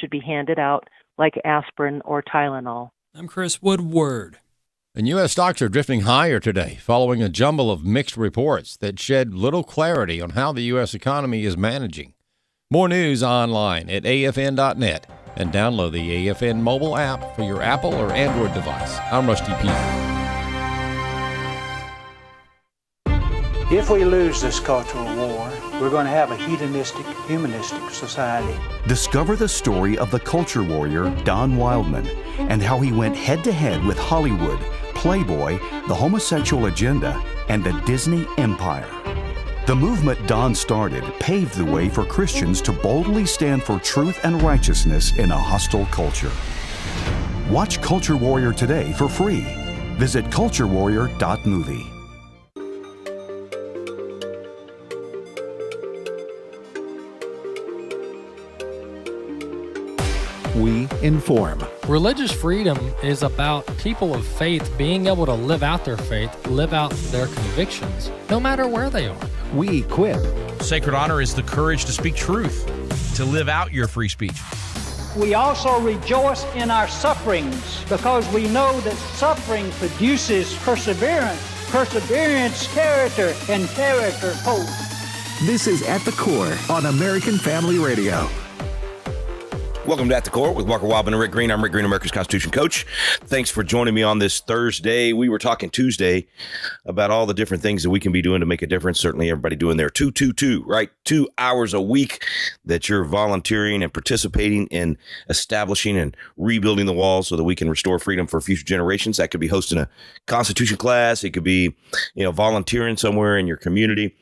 should be handed out like aspirin or Tylenol. I'm Chris Woodward. And U.S. stocks are drifting higher today, following a jumble of mixed reports that shed little clarity on how the U.S. economy is managing. More news online at afn.net and download the AFN mobile app for your Apple or Android device. I'm Rusty Peter. If we lose this cultural war, we're going to have a hedonistic, humanistic society. Discover the story of the culture warrior Don Wildmon and how he went head-to-head with Hollywood, Playboy, the homosexual agenda, and the Disney empire. The movement Don started paved the way for Christians to boldly stand for truth and righteousness in a hostile culture. Watch Culture Warrior today for free. Visit culturewarrior.movie. We inform. Religious freedom is about people of faith being able to live out their faith, live out their convictions, no matter where they are. We equip. Sacred honor is the courage to speak truth, to live out your free speech. We also rejoice in our sufferings because we know that suffering produces perseverance, perseverance, character, and character, hope. This is At the Core on American Family Radio. Welcome to At the Core with Walker Wildmon and Rick Green. I'm Rick Green, America's Constitution coach. Thanks for joining me on this Thursday. We were talking Tuesday about all the different things that we can be doing to make a difference. Certainly everybody doing their 2-2-2, right? 2 hours a week that you're volunteering and participating in establishing and rebuilding the walls so that we can restore freedom for future generations. That could be hosting a Constitution class. It could be, volunteering somewhere in your community,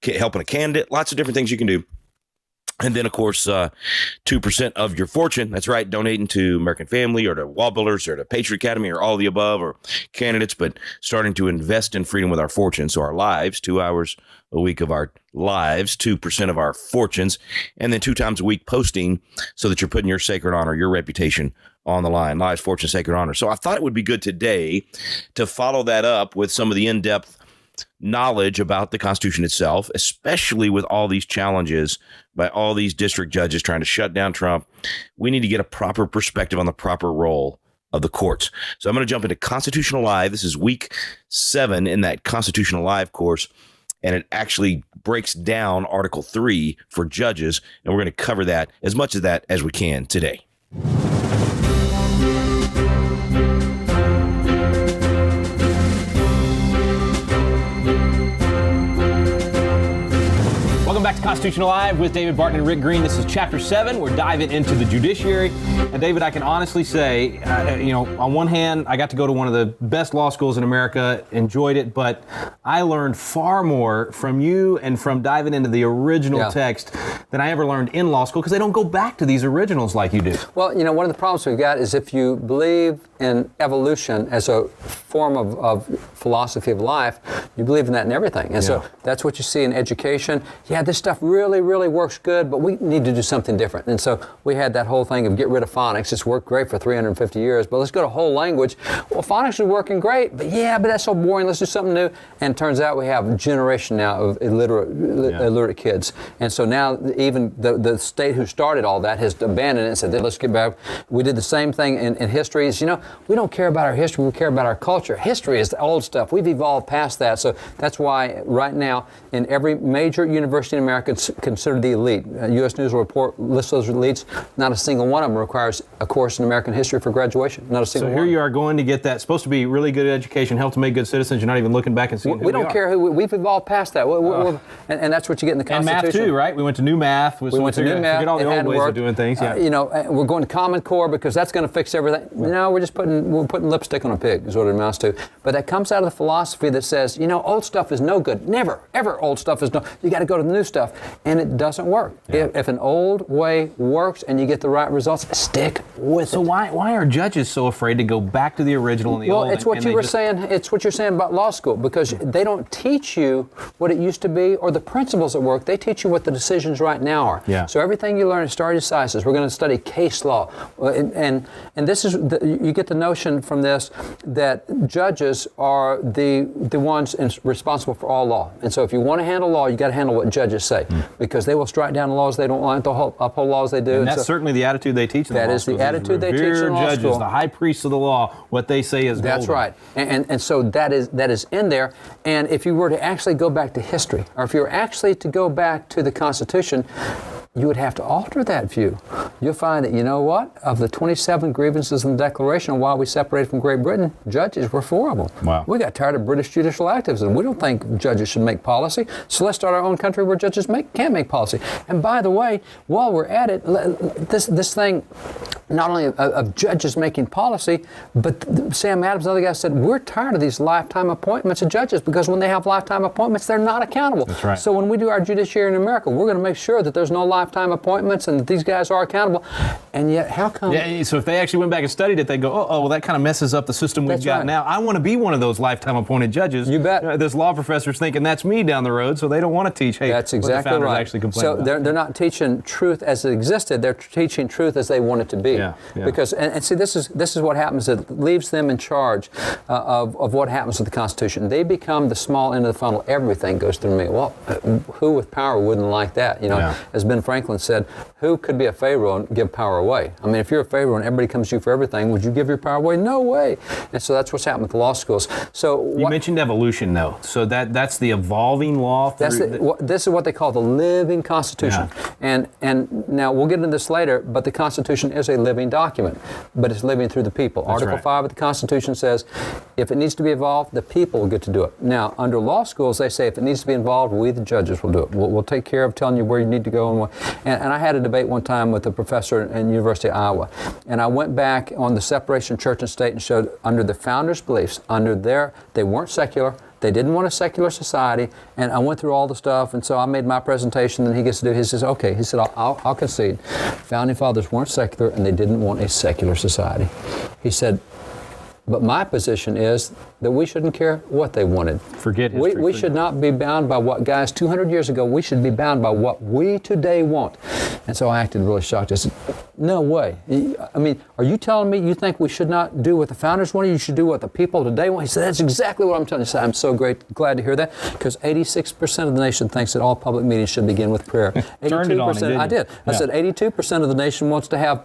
helping a candidate, lots of different things you can do. And then, of course, 2% of your fortune. That's right. Donating to American Family or to Wall Builders or to Patriot Academy or all of the above or candidates, but starting to invest in freedom with our fortune. So our lives, 2 hours a week of our lives, 2% of our fortunes, and then 2 times a week posting so that you're putting your sacred honor, your reputation on the line. Lives, fortune, sacred honor. So I thought it would be good today to follow that up with some of the in-depth knowledge about the Constitution itself, especially with all these challenges by all these district judges trying to shut down Trump. We need to get a proper perspective on the proper role of the courts. So I'm going to jump into Constitutional Live. This is week 7 in that Constitutional Live course, and it actually breaks down Article 3 for judges, and we're going to cover that, as much of that as we can today. Welcome back to Constitutional Live with David Barton and Rick Green. This is Chapter 7. We're diving into the judiciary. And David, I can honestly say, on one hand, I got to go to one of the best law schools in America, enjoyed it, but I learned far more from you and from diving into the original text than I ever learned in law school because they don't go back to these originals like you do. Well, one of the problems we've got is if you believe in evolution as a form of philosophy of life, you believe in that in everything. And so that's what you see in education. Yeah, this stuff really, really works good, but we need to do something different. And so we had that whole thing of get rid of phonics. It's worked great for 350 years, but let's go to whole language. Well, phonics is working great, but that's so boring. Let's do something new. And it turns out we have a generation now of illiterate kids. And so now even the state who started all that has abandoned it and said, let's get back. We did the same thing in history. We don't care about our history. We care about our culture. History is the old stuff. We've evolved past that. So that's why right now in every major university in America, it's considered the elite. U.S. News will report lists those elites. Not a single one of them requires a course in American history for graduation. Not a single one. So here you are going to get that supposed to be really good education, help to make good citizens. You're not even looking back and seeing who we don't care who we've evolved past that. And that's what you get in the Constitution. And math too, right? We went to new math. We went to new math. Forget all the old ways of doing things. We're going to Common Core because that's going to fix everything. No, we're putting lipstick on a pig is what it amounts to. But that comes out of the philosophy that says, old stuff is no good. Never, ever old stuff is no. You got to go to the new stuff. And it doesn't work. Yeah. If an old way works and you get the right results, stick with it. So why are judges so afraid to go back to the original and the old? Well, it's what you were saying. It's what you're saying about law school because they don't teach you what it used to be or the principles at work. They teach you what the decisions right now are. Yeah. So everything you learn is stare decisis. We're going to study case law, and this is you get the notion from this that judges are the ones responsible for all law. And so if you want to handle law, you got to handle what judges say. say, because they will strike down laws they don't like, they'll uphold laws they do. And that's certainly the attitude they teach in the law That is the attitude they teach in law judges, school. The high priests of the law, what they say is That's golden. right. And so that is in there. And if you were to actually go back to history, or if you were actually to go back to the Constitution, you would have to alter that view. You'll find that, you know what? Of the 27 grievances in the Declaration on why we separated from Great Britain, judges were 4 of them. Wow. We got tired of British judicial activism. We don't think judges should make policy, so let's start our own country where judges can't make policy. And by the way, while we're at it, this thing, not only of judges making policy, but Sam Adams and other guys said, we're tired of these lifetime appointments of judges, because when they have lifetime appointments, they're not accountable. That's right. So when we do our judiciary in America, we're going to make sure that there's no lifetime appointments and that these guys are accountable. And yet, how come? Yeah, so if they actually went back and studied it, they'd go, oh, well, that kind of messes up the system we've got now. I want to be one of those lifetime appointed judges. You bet. This law professor's thinking that's me down the road, so they don't want to teach, hey, that's what exactly the founders right. actually complained so about. they're not teaching truth as it existed, they're teaching truth as they want it to be. Yeah. Because and see, this is what happens. It leaves them in charge of what happens with the Constitution. They become the small end of the funnel. Everything goes through me. Well, who with power wouldn't like that? You know, as Ben Franklin said, who could be a Pharaoh and give power away? I mean, if you're a Pharaoh and everybody comes to you for everything, would you give your power away? No way. And so that's what's happened with the law schools. So you mentioned evolution, though. So that's the evolving law. This is what they call the living Constitution. Yeah. And now we'll get into this later, but the Constitution is a living document, but it's living through the people. That's Article 5 of the Constitution says if it needs to be evolved, the people will get to do it. Now, under law schools, they say if it needs to be involved, we the judges will do it. We'll take care of telling you where you need to go. And I had a debate one time with a professor in University of Iowa, and I went back on the separation of church and state and showed under the founders' beliefs, they weren't secular. They didn't want a secular society, and I went through all the stuff, and so I made my presentation, and he gets to do, he says, okay, he said, I'll concede. Founding fathers weren't secular, and they didn't want a secular society. He said, but my position is that we shouldn't care what they wanted. Forget history. We should not be bound by what guys 200 years ago, we should be bound by what we today want. And so I acted really shocked. I said, no way. I mean, are you telling me you think we should not do what the founders wanted? You should do what the people today want? He said, that's exactly what I'm telling you. I said, I'm so glad to hear that, because 86% of the nation thinks that all public meetings should begin with prayer. 82%, I did. I said 82% of the nation wants to have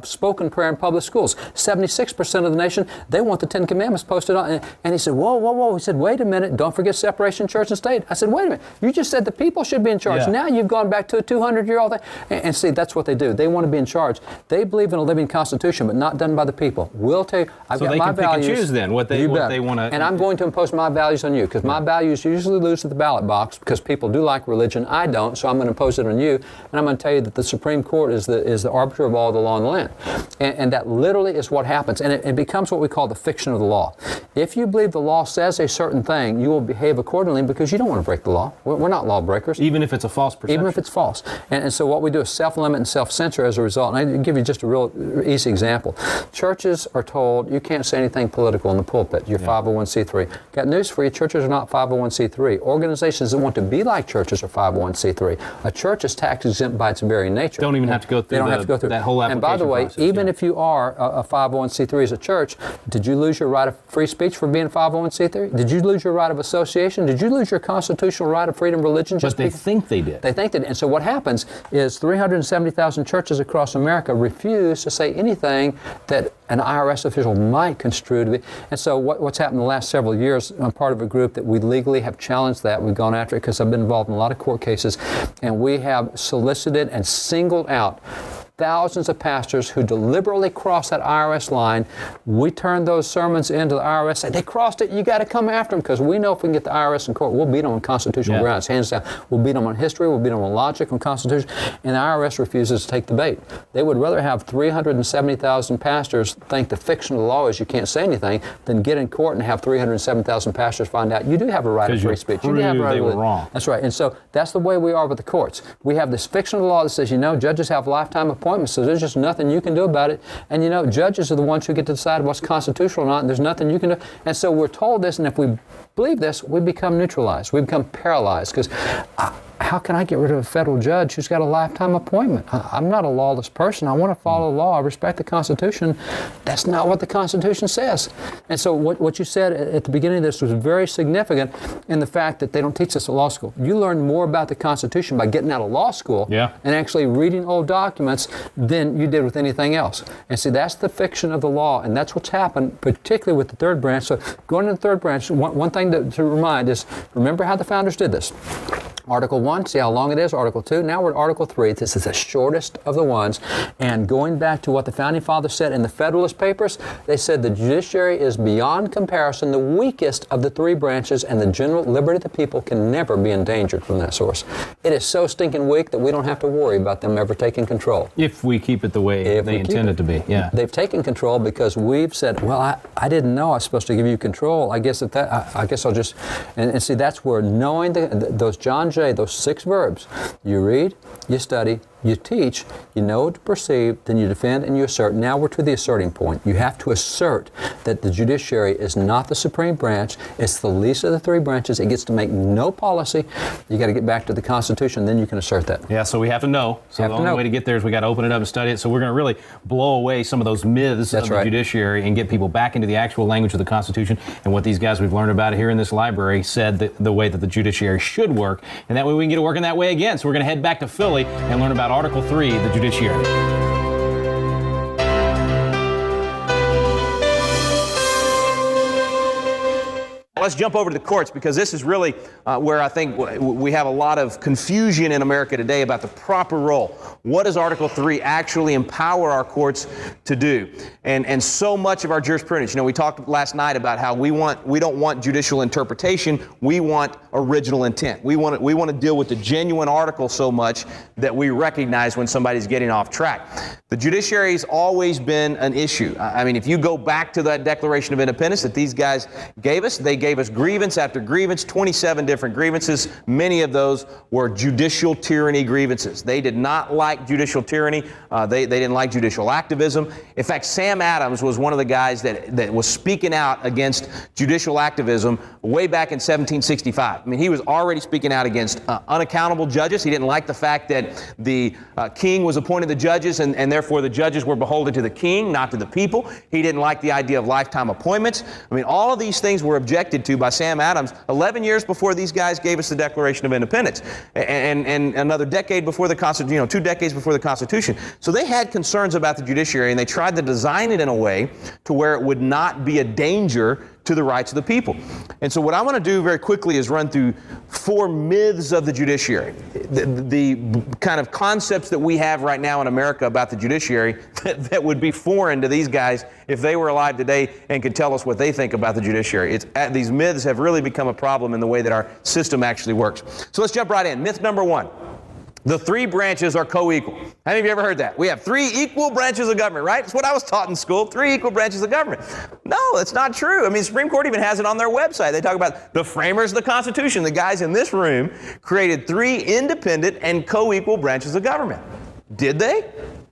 spoken prayer in public schools. 76% of the nation, they want the 10 Commandments posted on. And he said, whoa. He said, wait a minute. Don't forget separation of church and state. I said, wait a minute. You just said the people should be in charge. Yeah. Now you've gone back to a 200-year-old thing. And see, that's what they do. They want to be in charge. They believe in a living Constitution, but not done by the people. We'll tell you, I've got my values. So they can pick and choose then what they want to. And I'm going to impose my values on you, because my values usually lose at the ballot box, because people do like religion. I don't, so I'm going to impose it on you. And I'm going to tell you that the Supreme Court is the arbiter of all the law in the land. And that literally is what happens. And it becomes what we call the fiction of the law. If you believe the law says a certain thing, you will behave accordingly, because you don't want to break the law. We're not lawbreakers. Even if it's a false perception. Even if it's false. And so what we do is self-limit and self-censor as a result. And I'll give you just a real easy example. Churches are told you can't say anything political in the pulpit. You're 501c3. Got news for you. Churches are not 501c3. Organizations that want to be like churches are 501c3. A church is tax exempt by its very nature. Don't even have to go through. They don't have to go through that whole application And by the way, process, even if you are a 501c3 as a church, did you lose your right of free speech for being a 501c3? Did you lose your right of association? Did you lose your constitutional right of freedom of religion? But they think they did. They think they did. And so what happens is 370,000 churches across America refuse to say anything that an IRS official might construe to be. And so what's happened in the last several years, I'm part of a group that we legally have challenged that. We've gone after it because I've been involved in a lot of court cases, and we have solicited and singled out thousands of pastors who deliberately cross that IRS line. We turn those sermons into the IRS, say, they crossed it, you got to come after them, because we know if we can get the IRS in court, we'll beat them on constitutional grounds, hands down. We'll beat them on history, we'll beat them on logic, on constitution, and the IRS refuses to take the bait. They would rather have 370,000 pastors think the fiction of the law is you can't say anything than get in court and have 370,000 pastors find out you do have a right of free speech. You do have a right they were wrong. That's right. And so that's the way we are with the courts. We have this fiction of the law that says, judges have lifetime appointments, so there's just nothing you can do about it. And judges are the ones who get to decide what's constitutional or not, and there's nothing you can do. And so we're told this, and if we believe this, we become neutralized. We become paralyzed, because how can I get rid of a federal judge who's got a lifetime appointment? I'm not a lawless person. I want to follow the law. I respect the Constitution. That's not what the Constitution says. And so what you said at the beginning of this was very significant in the fact that they don't teach this at law school. You learn more about the Constitution by getting out of law school and actually reading old documents than you did with anything else. And see, that's the fiction of the law, and that's what's happened, particularly with the third branch. So going to the third branch, one thing to remind is, remember how the founders did this. Article 1, see how long it is. Article 2, now we're at Article 3. This is the shortest of the ones. And going back to what the Founding Fathers said in the Federalist Papers, they said the judiciary is beyond comparison the weakest of the three branches, and the general liberty of the people can never be endangered from that source. It is so stinking weak that we don't have to worry about them ever taking control. If we keep it the way they intend it to be, They've taken control because we've said, well, I didn't know I was supposed to give you control. I guess I guess I'll just, and see, that's where knowing those John Jay, those 6 verbs, you read, you study, you teach, you know to perceive, then you defend and you assert. Now we're to the asserting point. You have to assert that the judiciary is not the supreme branch. It's the least of the three branches. It gets to make no policy. You got to get back to the Constitution, then you can assert that. Yeah, so we have to know. So the only way to get there is we got to open it up and study it. So we're going to really blow away some of those myths of the judiciary and get people back into the actual language of the Constitution and what these guys we've learned about here in this library said the way that the judiciary should work. And that way we can get it working that way again. So we're going to head back to Philly and learn about Article 3, the judiciary. Let's jump over to the courts, because this is really where I think we have a lot of confusion in America today about the proper role. What does Article 3 actually empower our courts to do? And so much of our jurisprudence, we talked last night about how we don't want judicial interpretation, we want original intent. We want to deal with the genuine article so much that we recognize when somebody's getting off track. The judiciary's always been an issue. I mean, if you go back to that Declaration of Independence that these guys gave us, they gave us grievance after grievance, 27 different grievances. Many of those were judicial tyranny grievances. They did not like judicial tyranny. They didn't like judicial activism. In fact, Sam Adams was one of the guys that was speaking out against judicial activism way back in 1765. I mean, he was already speaking out against unaccountable judges. He didn't like the fact that the king was appointing the judges and therefore the judges were beholden to the king, not to the people. He didn't like the idea of lifetime appointments. I mean, all of these things were objected to by Sam Adams 11 years before these guys gave us the Declaration of Independence, and another decade before the Constitution, 2 decades before the Constitution. So they had concerns about the judiciary, and they tried to design it in a way to where it would not be a danger to the rights of the people. And so what I want to do very quickly is run through 4 myths of the judiciary, the kind of concepts that we have right now in America about the judiciary that would be foreign to these guys if they were alive today and could tell us what they think about the judiciary. These myths have really become a problem in the way that our system actually works. So let's jump right in. Myth number 1. The 3 branches are co-equal. How many of you ever heard that? We have 3 equal branches of government, right? That's what I was taught in school, 3 equal branches of government. No, that's not true. I mean, the Supreme Court even has it on their website. They talk about the framers of the Constitution. The guys in this room created 3 independent and co-equal branches of government. Did they?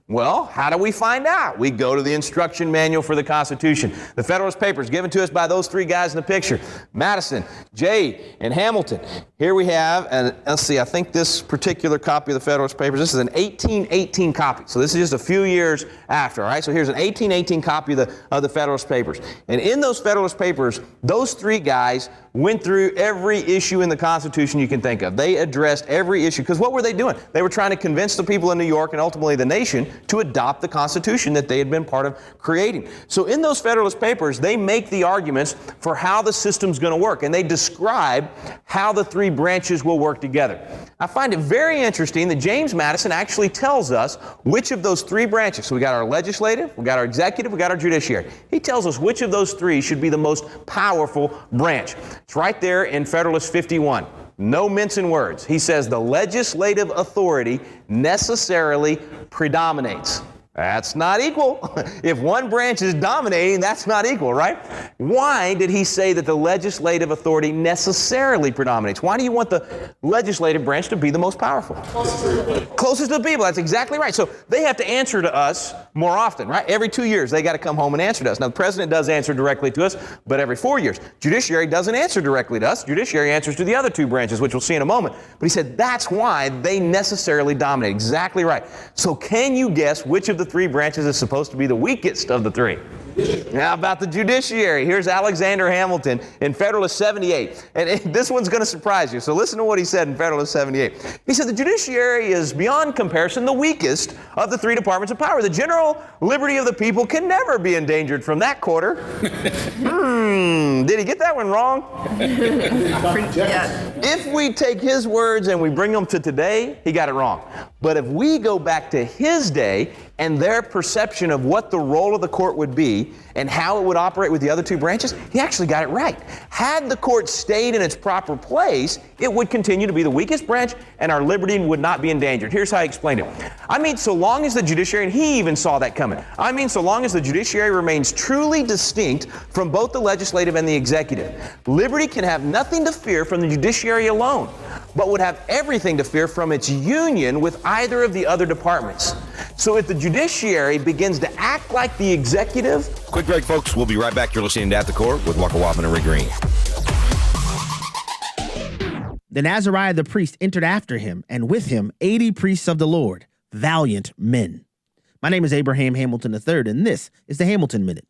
Well, how do we find out? We go to the instruction manual for the Constitution. The Federalist Papers given to us by those 3 guys in the picture, Madison, Jay, and Hamilton. Here we have, and let's see, I think this particular copy of the Federalist Papers, this is an 1818 copy. So this is just a few years after, all right? So here's an 1818 copy of the Federalist Papers. And in those Federalist Papers, those 3 guys went through every issue in the Constitution you can think of. They addressed every issue. Because what were they doing? They were trying to convince the people in New York and ultimately the nation to adopt the Constitution that they had been part of creating. So in those Federalist Papers, they make the arguments for how the system's going to work. And they describe how the 3 branches will work together. I find it very interesting that James Madison actually tells us which of those 3 branches. So we got our legislative, we got our executive, we got our judiciary. He tells us which of those 3 should be the most powerful branch. It's right there in Federalist 51. No mincing words. He says the legislative authority necessarily predominates. That's not equal. If one branch is dominating, that's not equal, right? Why did he say that the legislative authority necessarily predominates? Why do you want the legislative branch to be the most powerful? Closest to the people. That's exactly right. So they have to answer to us more often, right? Every 2 years, they got to come home and answer to us. Now, the president does answer directly to us, but every 4 years. Judiciary doesn't answer directly to us. Judiciary answers to the other two branches, which we'll see in a moment. But he said that's why they necessarily dominate. Exactly right. So can you guess which of the three branches is supposed to be the weakest of the three? Now about the judiciary. Here's Alexander Hamilton in Federalist 78. And this one's going to surprise you. So listen to what he said in Federalist 78. He said the judiciary is beyond comparison the weakest of the three departments of power. The general liberty of the people can never be endangered from that quarter. Did he get that one wrong? If we take his words and we bring them to today, he got it wrong. But if we go back to his day and their perception of what the role of the court would be and how it would operate with the other two branches, he actually got it right. Had the court stayed in its proper place, it would continue to be the weakest branch and our liberty would not be endangered. Here's how he explained it. I mean, so long as the judiciary, and he even saw that coming, I mean, so long as the judiciary remains truly distinct from both the legislative and the executive, liberty can have nothing to fear from the judiciary alone, but would have everything to fear from its union with either of the other departments. So if the judiciary begins to act like the executive... Quick break, folks. We'll be right back. You're listening to At the Core with Walker Wildmon and Rick Green. Then Azariah the priest entered after him, and with him 80 priests of the Lord, valiant men. My name is Abraham Hamilton III, and this is the Hamilton Minute.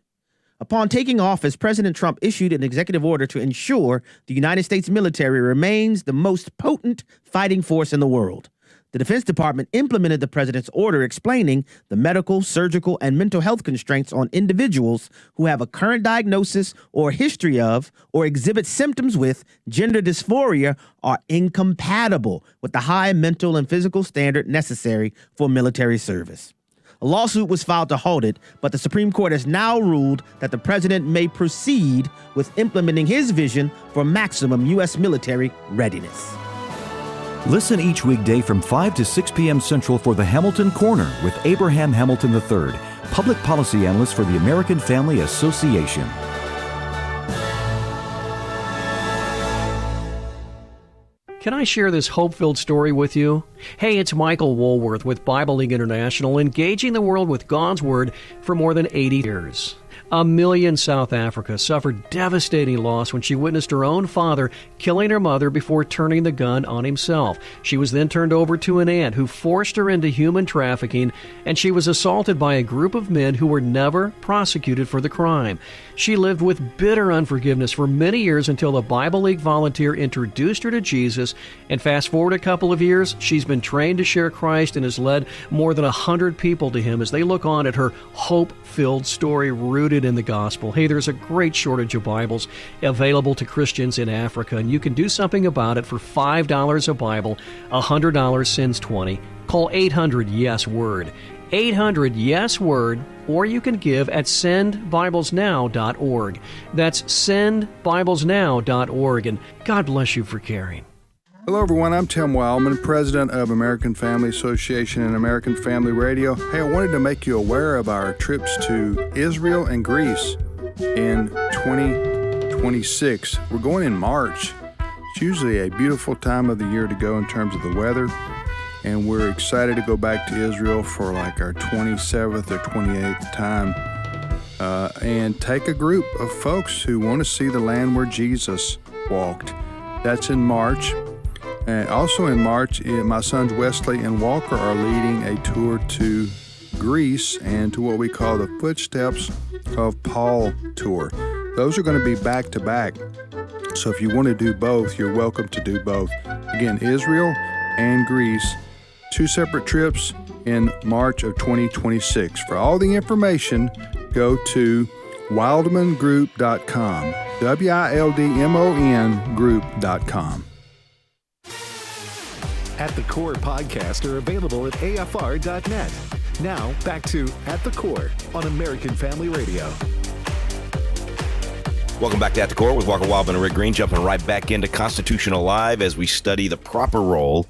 Upon taking office, President Trump issued an executive order to ensure the United States military remains the most potent fighting force in the world. The Defense Department implemented the president's order explaining the medical, surgical, and mental health constraints on individuals who have a current diagnosis or history of or exhibit symptoms with gender dysphoria are incompatible with the high mental and physical standard necessary for military service. A lawsuit was filed to halt it, but the Supreme Court has now ruled that the president may proceed with implementing his vision for maximum U.S. military readiness. Listen each weekday from 5 to 6 p.m. Central for the Hamilton Corner with Abraham Hamilton III, Public Policy Analyst for the American Family Association. Can I share this hope-filled story with you? Hey, it's Michael Woolworth with Bible League International, engaging the world with God's Word for more than 80 years. Amelia in South Africa suffered devastating loss when she witnessed her own father killing her mother before turning the gun on himself. She was then turned over to an aunt who forced her into human trafficking, and she was assaulted by a group of men who were never prosecuted for the crime. She lived with bitter unforgiveness for many years until a Bible League volunteer introduced her to Jesus, and fast forward a couple of years, she's been trained to share Christ and has led more than 100 people to Him as they look on at her hope-filled story rooted in the gospel. Hey, there's a great shortage of Bibles available to Christians in Africa, and you can do something about it for $5 a Bible, $100 sends 20. Call 800-YES-WORD. 800-YES-WORD, or you can give at sendbiblesnow.org. That's sendbiblesnow.org, and God bless you for caring. Hello, everyone. I'm Tim Wildmon, president of American Family Association and American Family Radio. Hey, I wanted to make you aware of our trips to Israel and Greece in 2026. We're going in March. It's usually a beautiful time of the year to go in terms of the weather, and we're excited to go back to Israel for like our 27th or 28th time and take a group of folks who want to see the land where Jesus walked. That's in March. And also in March, my sons Wesley and Walker are leading a tour to Greece and to what we call the Footsteps of Paul tour. Those are going to be back to back. So if you want to do both, you're welcome to do both. Again, Israel and Greece, 2 separate trips in March of 2026. For all the information, go to wildmongroup.com, WILDMON group.com. At the Core podcasts are available at AFR.net. Now, back to At the Core on American Family Radio. Welcome back to At the Core with Walker Wildmon and Rick Green, jumping right back into Constitutional Live as we study the proper role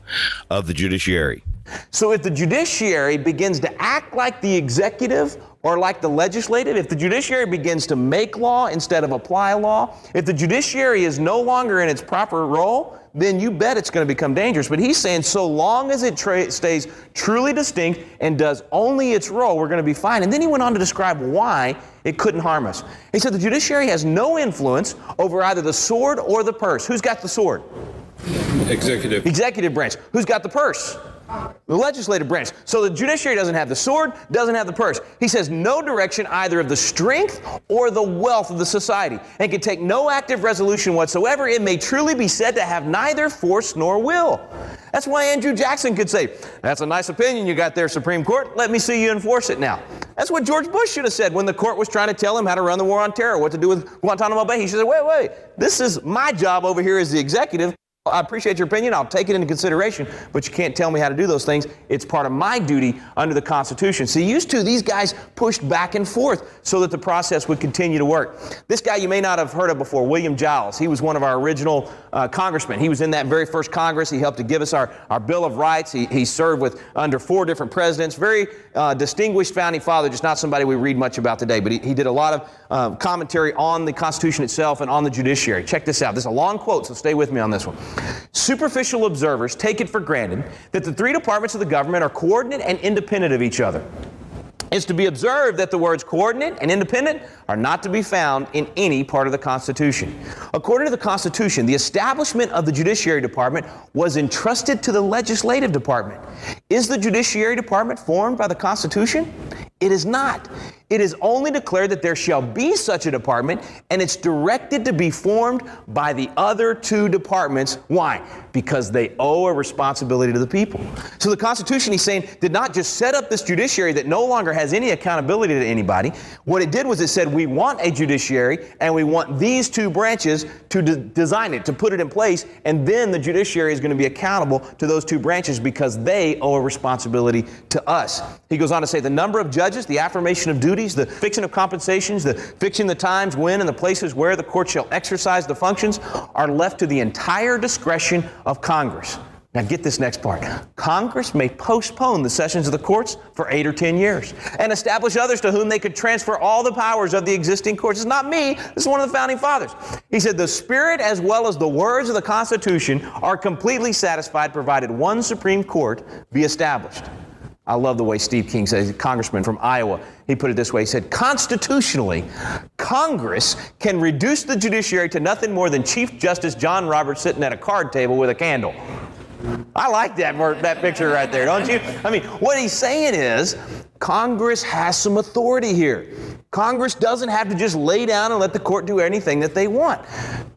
of the judiciary. So if the judiciary begins to act like the executive or like the legislative, if the judiciary begins to make law instead of apply law, if the judiciary is no longer in its proper role, then you bet it's going to become dangerous. But he's saying so long as it stays truly distinct and does only its role, we're going to be fine. And then he went on to describe why it couldn't harm us. He said the judiciary has no influence over either the sword or the purse. Who's got the sword? Executive. Executive branch. Who's got the purse? The legislative branch. So the judiciary doesn't have the sword, doesn't have the purse. He says no direction either of the strength or the wealth of the society, and can take no active resolution whatsoever. It may truly be said to have neither force nor will. That's why Andrew Jackson could say, that's a nice opinion you got there, Supreme Court. Let me see you enforce it now. That's what George Bush should have said when the court was trying to tell him how to run the war on terror, what to do with Guantanamo Bay. He should have said, wait, this is my job over here as the executive. I appreciate your opinion. I'll take it into consideration, but you can't tell me how to do those things. It's part of my duty under the Constitution. See, these guys pushed back and forth so that the process would continue to work. This guy you may not have heard of before, William Giles. He was one of our original congressmen. He was in that very first Congress. He helped to give us our Bill of Rights. He served under 4 different presidents. Very distinguished founding father, just not somebody we read much about today, but he did a lot of commentary on the Constitution itself and on the judiciary. Check this out. This is a long quote, so stay with me on this one. Superficial observers take it for granted that the 3 departments of the government are coordinate and independent of each other. It's to be observed that the words coordinate and independent are not to be found in any part of the Constitution. According to the Constitution, the establishment of the Judiciary Department was entrusted to the Legislative Department. Is the Judiciary Department formed by the Constitution? It is not. It is only declared that there shall be such a department, and it's directed to be formed by the other 2 departments. Why? Because they owe a responsibility to the people. So the Constitution, he's saying, did not just set up this judiciary that no longer has any accountability to anybody. What it did was it said, we want a judiciary, and we want these 2 branches to design it, to put it in place, and then the judiciary is going to be accountable to those 2 branches because they owe a responsibility to us. He goes on to say the number of judges, the affirmation of duties, the fixing of compensations, the fixing the times when and the places where the court shall exercise the functions are left to the entire discretion of Congress. Now get this next part. Congress may postpone the sessions of the courts for 8 or 10 years and establish others to whom they could transfer all the powers of the existing courts. It's not me. This is one of the founding fathers. He said the spirit as well as the words of the Constitution are completely satisfied provided one Supreme Court be established. I love the way Steve King says, a congressman from Iowa. He put it this way. He said, constitutionally, Congress can reduce the judiciary to nothing more than Chief Justice John Roberts sitting at a card table with a candle. I like that picture right there, don't you? I mean, what he's saying is Congress has some authority here. Congress doesn't have to just lay down and let the court do anything that they want.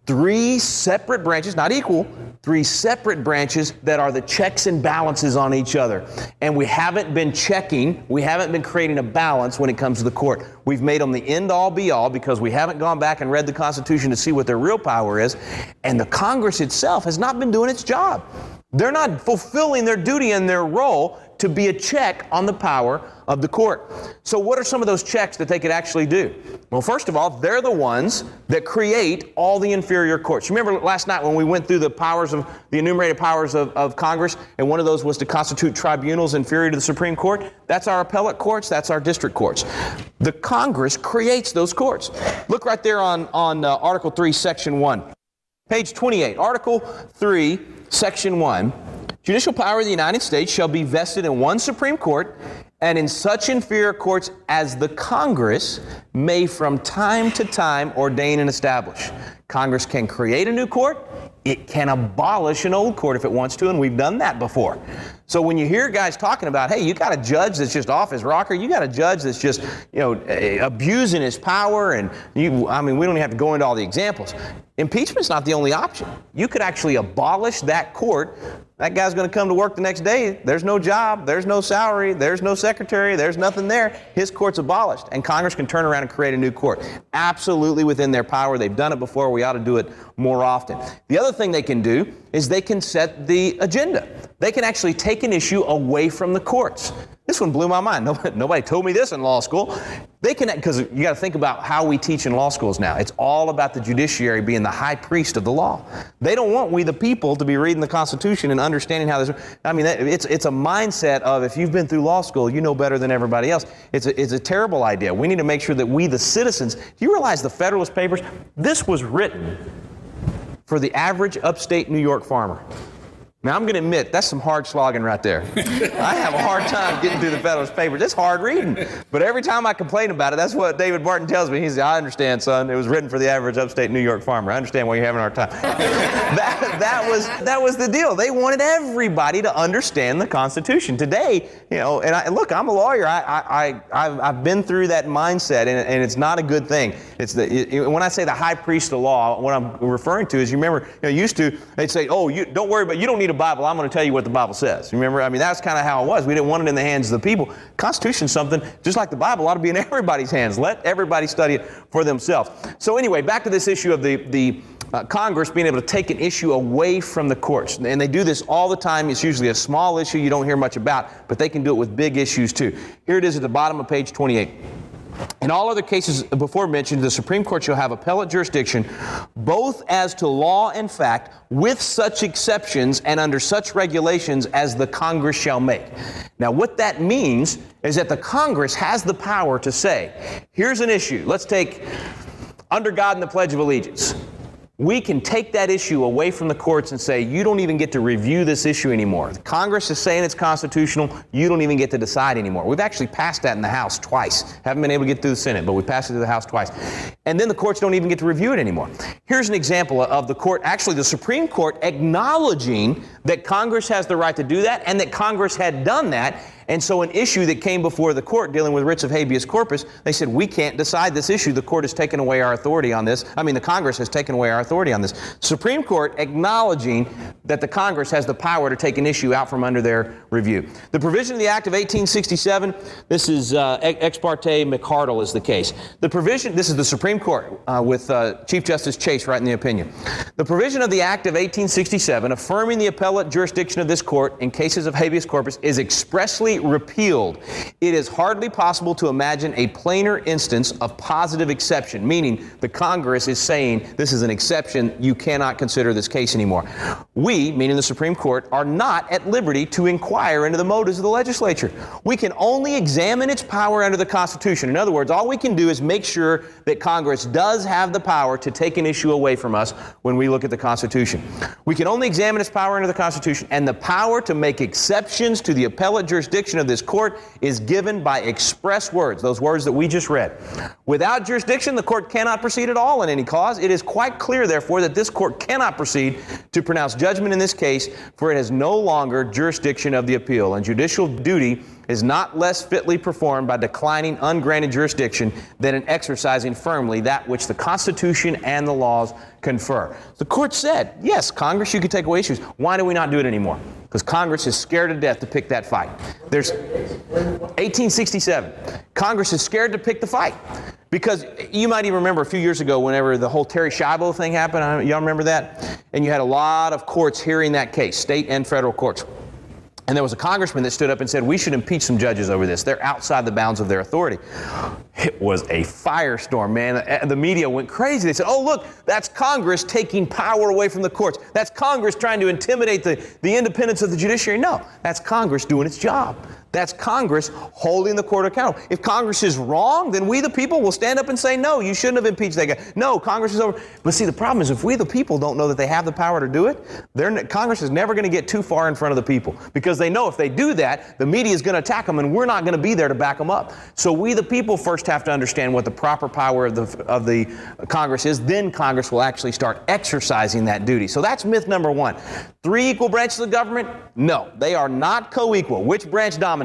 3 separate branches, not equal, 3 separate branches that are the checks and balances on each other. And we haven't been checking, we haven't been creating a balance when it comes to the court. We've made them the end-all be-all because we haven't gone back and read the Constitution to see what their real power is. And the Congress itself has not been doing its job. They're not fulfilling their duty and their role to be a check on the power of the court. So what are some of those checks that they could actually do? Well, first of all, they're the ones that create all the inferior courts. You remember last night when we went through the enumerated powers of Congress, and one of those was to constitute tribunals inferior to the Supreme Court? That's our appellate courts, that's our district courts. The Congress creates those courts. Look right there on Article 3, Section 1. Page 28, Article 3, Section 1. Judicial power of the United States shall be vested in one Supreme Court and in such inferior courts as the Congress may from time to time ordain and establish. Congress can create a new court. It can abolish an old court if it wants to, and we've done that before. So when you hear guys talking about, hey, you got a judge that's just off his rocker, you got a judge that's just, abusing his power, and we don't even have to go into all the examples. Impeachment's not the only option. You could actually abolish that court. That guy's going to come to work the next day. There's no job. There's no salary. There's no secretary. There's nothing there. His court's abolished. And Congress can turn around and create a new court. Absolutely within their power. They've done it before. We ought to do it more often. The other thing they can do is they can set the agenda. They can actually take an issue away from the courts. This one blew my mind. Nobody told me this in law school. They can, because you got to think about how we teach in law schools now. It's all about the judiciary being the high priest of the law. They don't want we the people to be reading the Constitution and understanding how this. I mean, it's a mindset of, if you've been through law school, you know better than everybody else. It's a terrible idea. We need to make sure that we, the citizens, do you realize the Federalist Papers? This was written for the average upstate New York farmer. Now, I'm going to admit, that's some hard slogging right there. I have a hard time getting through the Federalist Papers. It's hard reading. But every time I complain about it, that's what David Barton tells me. He says, I understand, son. It was written for the average upstate New York farmer. I understand why you're having a hard time. That was the deal. They wanted everybody to understand the Constitution. Today, and look, I'm a lawyer. I've been through that mindset, and it's not a good thing. When I say the high priest of the law, what I'm referring to is, you remember, used to, they'd say, don't worry about, you don't need a Bible. I'm going to tell you what the Bible says. Remember, I mean, that's kind of how it was. We didn't want it in the hands of the people. Constitution's something, just like the Bible, ought to be in everybody's hands. Let everybody study it for themselves. So anyway, back to this issue of the Congress being able to take an issue away from the courts. And they do this all the time. It's usually a small issue you don't hear much about, but they can do it with big issues too. Here it is at the bottom of page 28. In all other cases before mentioned, the Supreme Court shall have appellate jurisdiction both as to law and fact, with such exceptions and under such regulations as the Congress shall make. Now, what that means is that the Congress has the power to say, here's an issue. Let's take under God and the Pledge of Allegiance. We can take that issue away from the courts and say, you don't even get to review this issue anymore. The Congress is saying it's constitutional. You don't even get to decide anymore. We've actually passed that in the House twice. Haven't been able to get through the Senate, but we passed it to the House twice. And then the courts don't even get to review it anymore. Here's an example of the court, actually the Supreme Court, acknowledging that Congress has the right to do that and that Congress had done that. And so an issue that came before the court dealing with writs of habeas corpus, they said, we can't decide this issue. The court has taken away our authority on this. The Congress has taken away our authority on this. Supreme Court acknowledging that the Congress has the power to take an issue out from under their review. The provision of the Act of 1867, this is Ex parte McArdle is the case. The provision, this is the Supreme Court with Chief Justice Chase writing the opinion. The provision of the Act of 1867 affirming the appellate jurisdiction of this court in cases of habeas corpus is expressly repealed. It is hardly possible to imagine a plainer instance of positive exception, meaning the Congress is saying this is an exception, you cannot consider this case anymore. We, meaning the Supreme Court, are not at liberty to inquire into the motives of the legislature. We can only examine its power under the Constitution. In other words, all we can do is make sure that Congress does have the power to take an issue away from us when we look at the Constitution. We can only examine its power under the Constitution, and the power to make exceptions to the appellate jurisdiction of this court is given by express words, those words that we just read. Without jurisdiction, the court cannot proceed at all in any cause. It is quite clear, therefore, that this court cannot proceed to pronounce judgment in this case, for it has no longer jurisdiction of the appeal, and judicial duty is not less fitly performed by declining ungranted jurisdiction than in exercising firmly that which the Constitution and the laws confer. The court said, yes, Congress, you can take away issues. Why do we not do it anymore? Because Congress is scared to death to pick that fight. There's 1867. Congress is scared to pick the fight. Because you might even remember a few years ago whenever the whole Terry Schiavo thing happened. Y'all remember that? And you had a lot of courts hearing that case, state and federal courts. And there was a congressman that stood up and said, we should impeach some judges over this. They're outside the bounds of their authority. It was a firestorm, man. The media went crazy. They said, oh, look, that's Congress taking power away from the courts. That's Congress trying to intimidate the independence of the judiciary. No, that's Congress doing its job. That's Congress holding the court accountable. If Congress is wrong, then we the people will stand up and say, no, you shouldn't have impeached that guy. No, Congress is over. But see, the problem is if we the people don't know that they have the power to do it, Congress is never going to get too far in front of the people, because they know if they do that, the media is going to attack them and we're not going to be there to back them up. So we the people first have to understand what the proper power of the Congress is. Then Congress will actually start exercising that duty. So that's myth number one. 3 equal branches of government? No, they are not co-equal. Which branch dominates?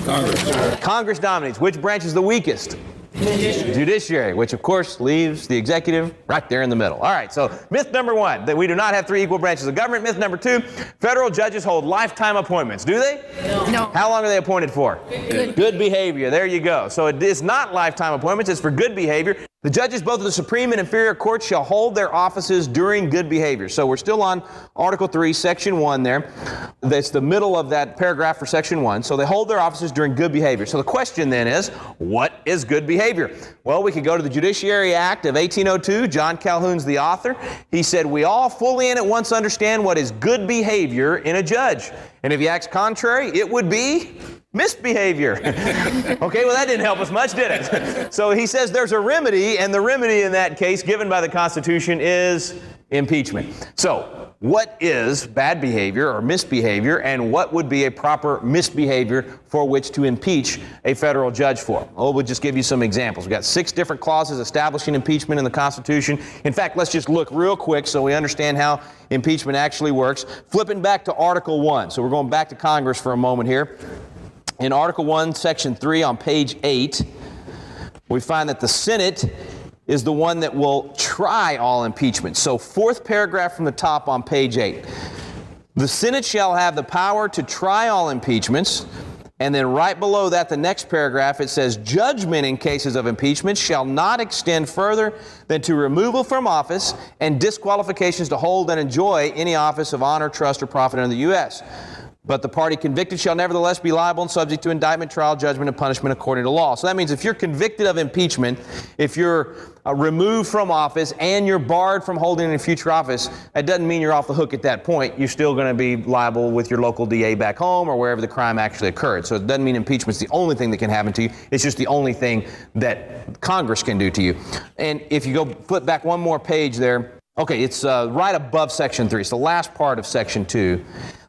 Congress. Congress dominates. Which branch is the weakest? Judiciary, which of course leaves the executive right there in the middle. All right, so myth number 1, that we do not have 3 equal branches of government. Myth number 2, federal judges hold lifetime appointments. Do they? No. How long are they appointed for? Good behavior. There you go. So it is not lifetime appointments. It's for good behavior. The judges both of the Supreme and inferior courts shall hold their offices during good behavior. So we're still on Article 3, Section 1 there. That's the middle of that paragraph for Section 1. So they hold their offices during good behavior. So the question then is, what is good behavior? Well, we could go to the Judiciary Act of 1802. John Calhoun's the author. He said, we all fully and at once understand what is good behavior in a judge. And if he acts contrary, it would be misbehavior. Okay, well, that didn't help us much, did it? So he says there's a remedy, and the remedy in that case given by the Constitution is impeachment. So what is bad behavior or misbehavior, and what would be a proper misbehavior for which to impeach a federal judge for? Oh, we'll just give you some examples. We've got 6 different clauses establishing impeachment in the Constitution. In fact, let's just look real quick so we understand how impeachment actually works. Flipping back to Article 1. So we're going back to Congress for a moment here. In Article 1, Section 3 on page 8, we find that the Senate is the one that will try all impeachment. So 4th paragraph from the top on page 8. The Senate shall have the power to try all impeachments. And then right below that, the next paragraph, it says, judgment in cases of impeachment shall not extend further than to removal from office and disqualifications to hold and enjoy any office of honor, trust, or profit in the U.S. But the party convicted shall nevertheless be liable and subject to indictment, trial, judgment, and punishment according to law. So that means if you're convicted of impeachment, if you're removed from office and you're barred from holding any future office, that doesn't mean you're off the hook at that point. You're still going to be liable with your local DA back home or wherever the crime actually occurred. So it doesn't mean impeachment's the only thing that can happen to you. It's just the only thing that Congress can do to you. And if you go flip back one more page there, okay, it's right above Section 3. It's the last part of Section 2.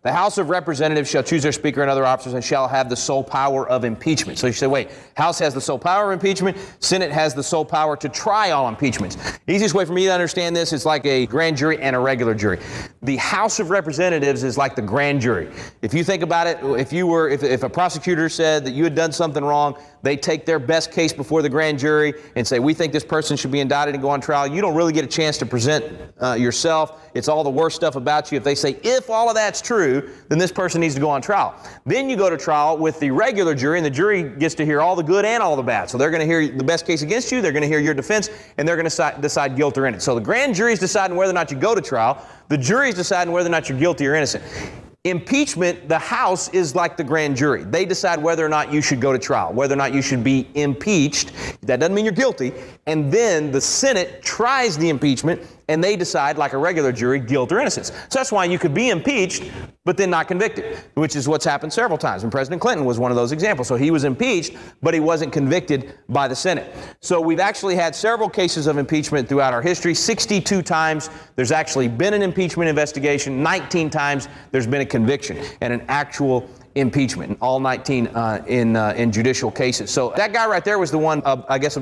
The House of Representatives shall choose their Speaker and other officers and shall have the sole power of impeachment. So you say, wait, House has the sole power of impeachment, Senate has the sole power to try all impeachments. The easiest way for me to understand this is like a grand jury and a regular jury. The House of Representatives is like the grand jury. If you think about it, if a prosecutor said that you had done something wrong, they take their best case before the grand jury and say, we think this person should be indicted and go on trial. You don't really get a chance to present yourself. It's all the worst stuff about you. If they say, if all of that's true, then this person needs to go on trial. Then you go to trial with the regular jury, and the jury gets to hear all the good and all the bad. So they're going to hear the best case against you, they're going to hear your defense, and they're going to decide guilt or innocence. So the grand jury is deciding whether or not you go to trial. The jury is deciding whether or not you're guilty or innocent. Impeachment, the House is like the grand jury. They decide whether or not you should go to trial, whether or not you should be impeached. That doesn't mean you're guilty. And then the Senate tries the impeachment, and they decide, like a regular jury, guilt or innocence. So that's why you could be impeached, but then not convicted, which is what's happened several times. And President Clinton was one of those examples. So he was impeached, but he wasn't convicted by the Senate. So we've actually had several cases of impeachment throughout our history. 62 times there's actually been an impeachment investigation. 19 times there's been a conviction and an actual impeachment, and all 19 in judicial cases. So that guy right there was the one, I guess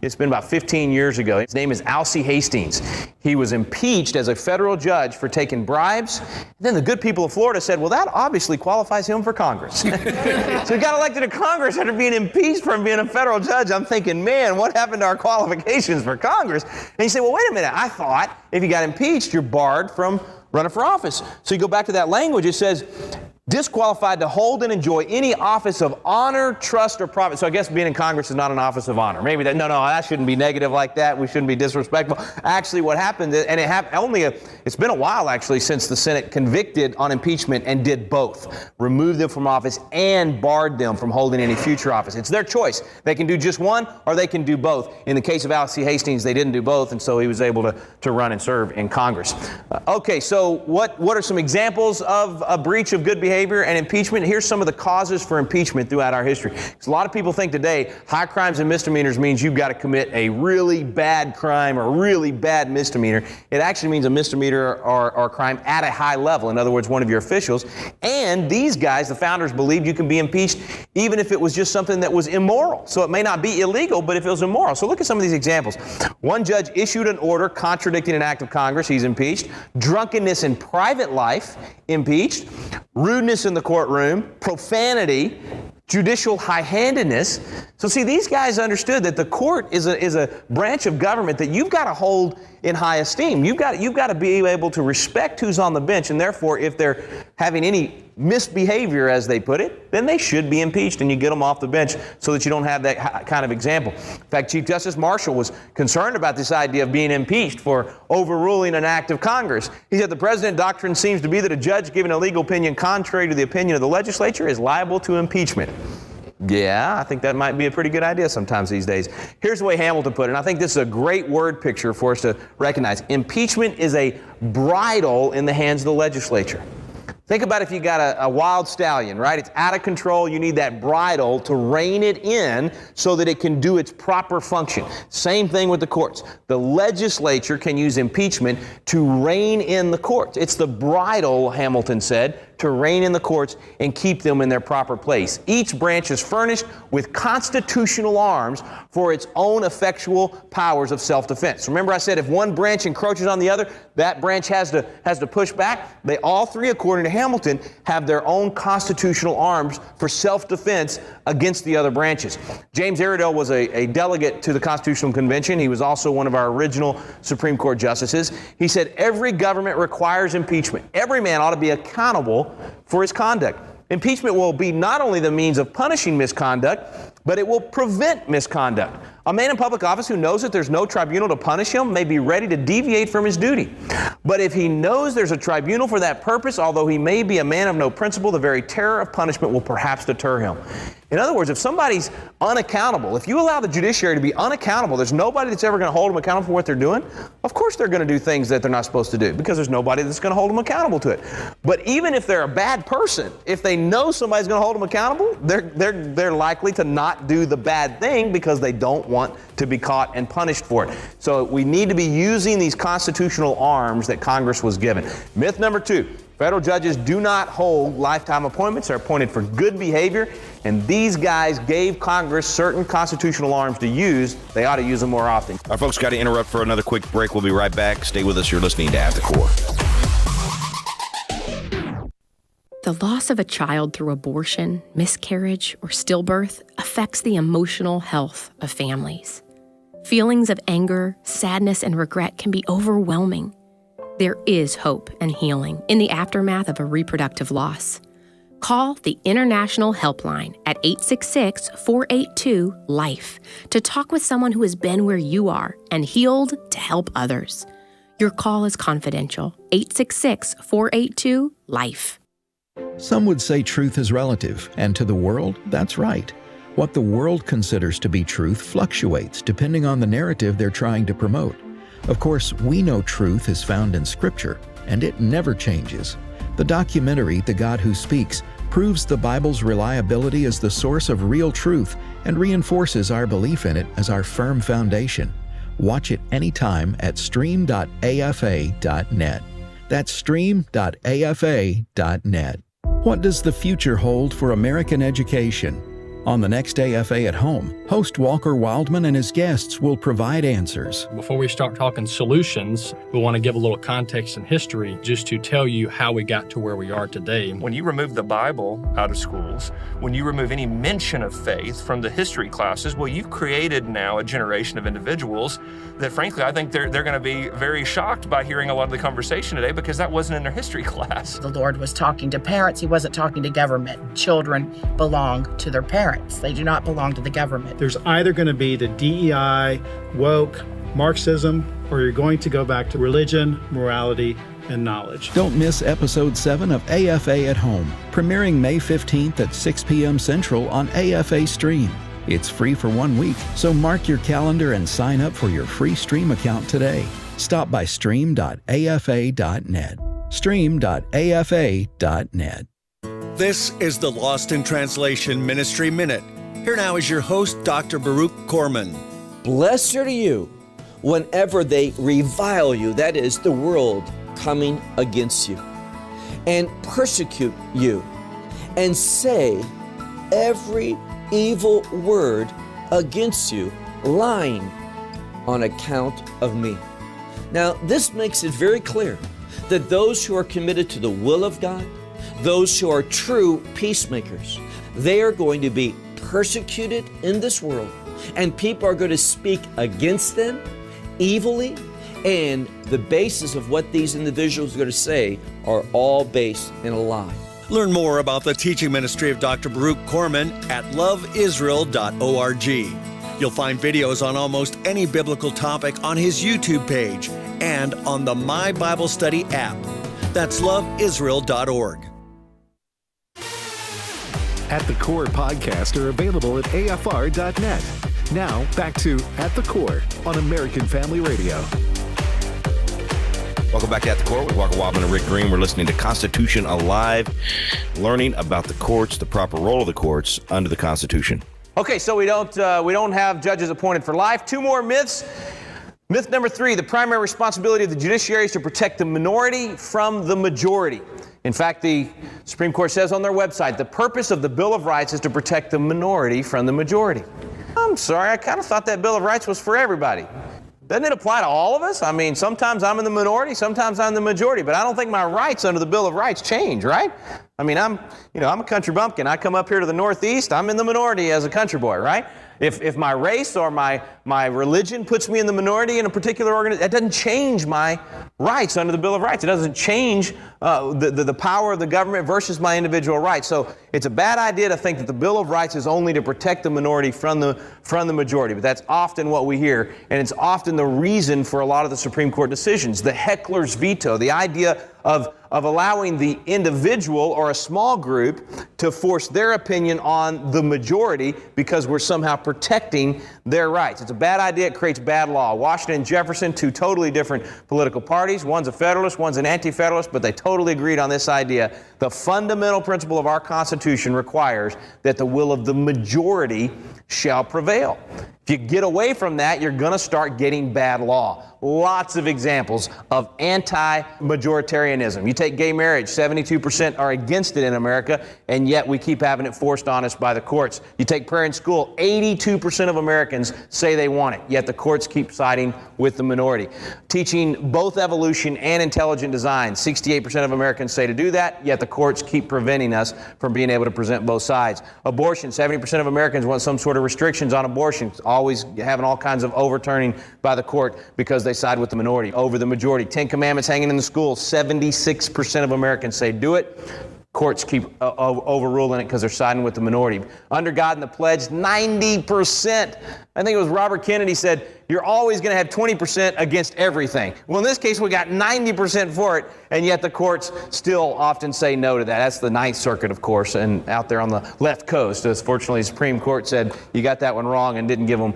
it's been about 15 years ago. His name is Alcee Hastings. He was impeached as a federal judge for taking bribes. And then the good people of Florida said, well, that obviously qualifies him for Congress. So he got elected to Congress after being impeached from being a federal judge. I'm thinking, man, what happened to our qualifications for Congress? And you say, well, wait a minute. I thought if you got impeached, you're barred from running for office. So you go back to that language. It says, disqualified to hold and enjoy any office of honor, trust, or profit. So I guess being in Congress is not an office of honor. Maybe that shouldn't be negative like that. We shouldn't be disrespectful. Actually, what happened, and it's been a while actually since the Senate convicted on impeachment and did both. Removed them from office and barred them from holding any future office. It's their choice. They can do just one or they can do both. In the case of Alcee Hastings, they didn't do both, and so he was able to run and serve in Congress. Okay, so what are some examples of a breach of good behavior and impeachment? Here's some of the causes for impeachment throughout our history. Because a lot of people think today high crimes and misdemeanors means you've got to commit a really bad crime or a really bad misdemeanor. It actually means a misdemeanor or crime at a high level. In other words, one of your officials. And these guys, the founders, believed you can be impeached even if it was just something that was immoral. So it may not be illegal, but if it was immoral. So look at some of these examples. One judge issued an order contradicting an act of Congress. He's impeached. Drunkenness in private life, impeached. Rudeness in the courtroom, profanity, judicial high-handedness. So see, these guys understood that the court is a branch of government that you've got to hold in high esteem. You've got to be able to respect who's on the bench, and therefore, if they're having any misbehavior, as they put it, then they should be impeached, and you get them off the bench so that you don't have that kind of example. In fact, Chief Justice Marshall was concerned about this idea of being impeached for overruling an act of Congress. He said the president doctrine seems to be that a judge giving a legal opinion contrary to the opinion of the legislature is liable to impeachment. Yeah, I think that might be a pretty good idea sometimes these days. Here's the way Hamilton put it, and I think this is a great word picture for us to recognize. Impeachment is a bridle in the hands of the legislature. Think about if you got a wild stallion, right? It's out of control. You need that bridle to rein it in so that it can do its proper function. Same thing with the courts. The legislature can use impeachment to rein in the courts. It's the bridle, Hamilton said, to rein in the courts and keep them in their proper place. Each branch is furnished with constitutional arms for its own effectual powers of self-defense. Remember I said if one branch encroaches on the other, that branch has to push back. They all three, according to Hamilton, have their own constitutional arms for self-defense against the other branches. James Iredell was a delegate to the Constitutional Convention. He was also one of our original Supreme Court justices. He said every government requires impeachment. Every man ought to be accountable for his conduct. Impeachment will be not only the means of punishing misconduct, but it will prevent misconduct. A man in public office who knows that there's no tribunal to punish him may be ready to deviate from his duty. But if he knows there's a tribunal for that purpose, although he may be a man of no principle, the very terror of punishment will perhaps deter him. In other words, if somebody's unaccountable, if you allow the judiciary to be unaccountable, there's nobody that's ever going to hold them accountable for what they're doing. Of course they're going to do things that they're not supposed to do because there's nobody that's going to hold them accountable to it. But even if they're a bad person, if they know somebody's going to hold them accountable, they're likely to not do the bad thing because they don't want to be caught and punished for it. So we need to be using these constitutional arms that Congress was given. Myth number 2. Federal judges do not hold lifetime appointments. They're appointed for good behavior, and these guys gave Congress certain constitutional arms to use. They ought to use them more often. Our folks got to interrupt for another quick break. We'll be right back. Stay with us. You're listening to At the Core. The loss of a child through abortion, miscarriage, or stillbirth affects the emotional health of families. Feelings of anger, sadness, and regret can be overwhelming. There is hope and healing in the aftermath of a reproductive loss. Call the International Helpline at 866-482-LIFE to talk with someone who has been where you are and healed to help others. Your call is confidential. 866-482-LIFE. Some would say truth is relative, and to the world, that's right. What the world considers to be truth fluctuates depending on the narrative they're trying to promote. Of course, we know truth is found in Scripture, and it never changes. The documentary, The God Who Speaks, proves the Bible's reliability as the source of real truth and reinforces our belief in it as our firm foundation. Watch it anytime at stream.afa.net. That's stream.afa.net. What does the future hold for American education? On the next AFA at Home, host Walker Wildmon and his guests will provide answers. Before we start talking solutions, we want to give a little context and history just to tell you how we got to where we are today. When you remove the Bible out of schools, when you remove any mention of faith from the history classes, well, you've created now a generation of individuals that, frankly, I think they're going to be very shocked by hearing a lot of the conversation today because that wasn't in their history class. The Lord was talking to parents. He wasn't talking to government. Children belong to their parents. They do not belong to the government. There's either going to be the DEI, woke, Marxism, or you're going to go back to religion, morality, and knowledge. Don't miss Episode 7 of AFA at Home, premiering May 15th at 6 p.m. Central on AFA Stream. It's free for 1 week, so mark your calendar and sign up for your free Stream account today. Stop by stream.afa.net. stream.afa.net. This is the Lost in Translation Ministry Minute. Here now is your host, Dr. Baruch Korman. Blessed are you whenever they revile you, that is, the world coming against you, and persecute you, and say every evil word against you, lying on account of me. Now, this makes it very clear that those who are committed to the will of God, those who are true peacemakers, they are going to be persecuted in this world, and people are going to speak against them evilly, and the basis of what these individuals are going to say are all based in a lie. Learn more about the teaching ministry of Dr. Baruch Korman at loveisrael.org. You'll find videos on almost any biblical topic on his YouTube page and on the My Bible Study app. That's loveisrael.org. At the Core podcasts are available at afr.net. Now, back to At the Core on American Family Radio. Welcome back to At the Core with Walker Wildmon and Rick Green. We're listening to Constitution Alive, learning about the courts, the proper role of the courts under the Constitution. Okay, so we don't have judges appointed for life. Two more myths. Myth number 3, the primary responsibility of the judiciary is to protect the minority from the majority. In fact, the Supreme Court says on their website, the purpose of the Bill of Rights is to protect the minority from the majority. I'm sorry, I kind of thought that Bill of Rights was for everybody. Doesn't it apply to all of us? I mean, sometimes I'm in the minority, sometimes I'm in the majority, but I don't think my rights under the Bill of Rights change, right? I mean, I'm a country bumpkin. I come up here to the Northeast, I'm in the minority as a country boy, right? If my race or my religion puts me in the minority in a particular organization, that doesn't change my rights under the Bill of Rights. It doesn't change the power of the government versus my individual rights. So it's a bad idea to think that the Bill of Rights is only to protect the minority from the majority. But that's often what we hear, and it's often the reason for a lot of the Supreme Court decisions. The heckler's veto, the idea of allowing the individual or a small group to force their opinion on the majority because we're somehow protecting their rights. It's a bad idea. It creates bad law. Washington and Jefferson, two totally different political parties. One's a Federalist, one's an Anti-Federalist, but they totally agreed on this idea. The fundamental principle of our Constitution requires that the will of the majority shall prevail. If you get away from that, you're going to start getting bad law. Lots of examples of anti-majoritarianism. You take gay marriage, 72% are against it in America, and yet we keep having it forced on us by the courts. You take prayer in school, 82% of Americans say they want it, yet the courts keep siding with the minority. Teaching both evolution and intelligent design, 68% of Americans say to do that, yet the courts keep preventing us from being able to present both sides. Abortion, 70% of Americans want some sort of restrictions on abortion, always having all kinds of overturning by the court because they side with the minority over the majority. 10 Commandments hanging in the schools, 76% of Americans say do it. Courts keep overruling it because they're siding with the minority. Under God and the Pledge, 90%. I think it was Robert Kennedy said, you're always going to have 20% against everything. Well, in this case, we got 90% for it, and yet the courts still often say no to that. That's the Ninth Circuit, of course, and out there on the left coast. Fortunately, the Supreme Court said you got that one wrong and didn't give them